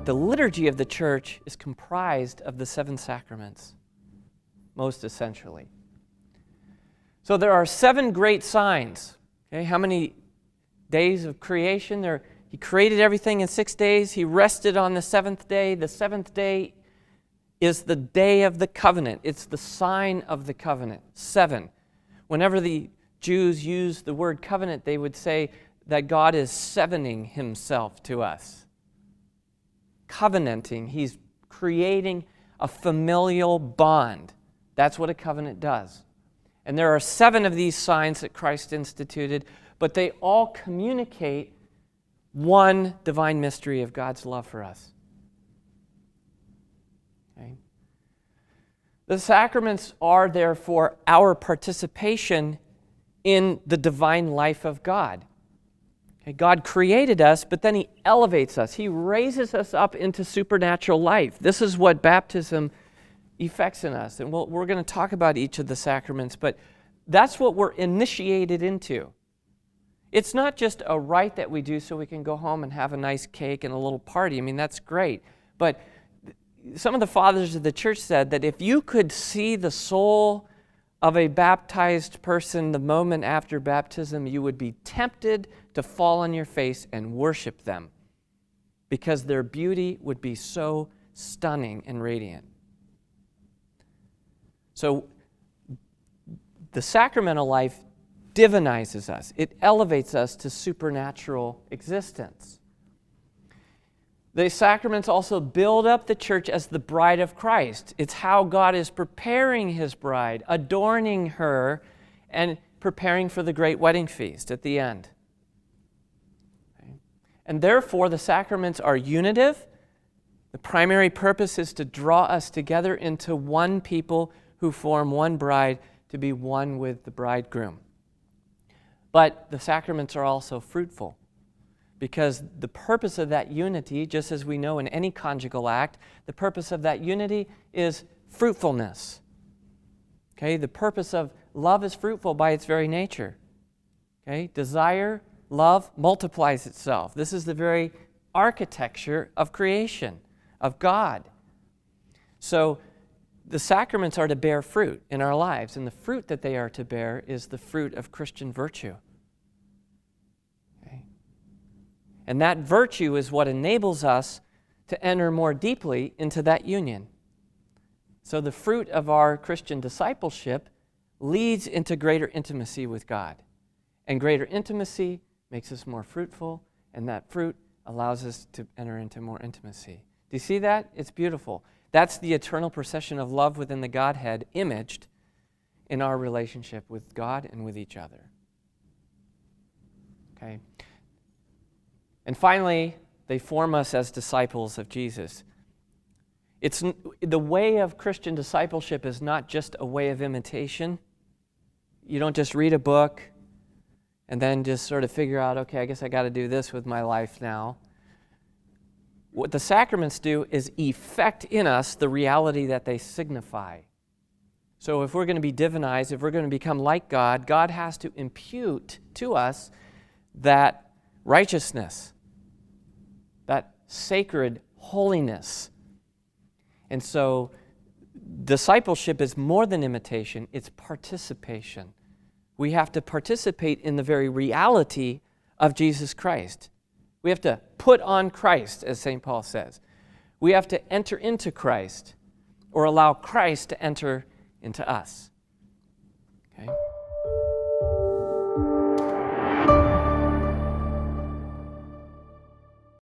the liturgy of the church is comprised of the 7 sacraments, most essentially. So there are 7 great signs. Okay, how many days of creation? He created everything in 6 days. He rested on the 7th day. The 7th day is the day of the covenant. It's the sign of the covenant. 7. Whenever the Jews use the word covenant, they would say that God is sevening himself to us. Covenanting. He's creating a familial bond. That's what a covenant does. And there are 7 of these signs that Christ instituted, but they all communicate one divine mystery of God's love for us. Okay? The sacraments are therefore our participation in the divine life of God. Okay? God created us, but then he elevates us. He raises us up into supernatural life. This is what baptism effects in us. And we're going to talk about each of the sacraments, but that's what we're initiated into. It's not just a rite that we do so we can go home and have a nice cake and a little party. I mean, that's great. But some of the fathers of the church said that if you could see the soul of a baptized person the moment after baptism, you would be tempted to fall on your face and worship them because their beauty would be so stunning and radiant. So the sacramental life divinizes us. It elevates us to supernatural existence. The sacraments also build up the church as the bride of Christ. It's how God is preparing his bride, adorning her, and preparing for the great wedding feast at the end. Okay. And therefore, the sacraments are unitive. The primary purpose is to draw us together into one people who form one bride to be one with the bridegroom. But the sacraments are also fruitful because the purpose of that unity, just as we know in any conjugal act, the purpose of that unity is fruitfulness. Okay, the purpose of love is fruitful by its very nature. Okay, desire, love multiplies itself. This is the very architecture of creation, of God. So the sacraments are to bear fruit in our lives, and the fruit that they are to bear is the fruit of Christian virtue. Okay? And that virtue is what enables us to enter more deeply into that union. So the fruit of our Christian discipleship leads into greater intimacy with God. And greater intimacy makes us more fruitful, and that fruit allows us to enter into more intimacy. Do you see that? It's beautiful. That's the eternal procession of love within the Godhead imaged in our relationship with God and with each other. Okay? And finally, they form us as disciples of Jesus. It's the way of Christian discipleship is not just a way of imitation. You don't just read a book and then just sort of figure out, okay, I guess I got to do this with my life now. What the sacraments do is effect in us the reality that they signify. So if we're going to be divinized, if we're going to become like God, God has to impute to us that righteousness, that sacred holiness. And so discipleship is more than imitation, it's participation. We have to participate in the very reality of Jesus Christ. We have to put on Christ, as St. Paul says. We have to enter into Christ or allow Christ to enter into us.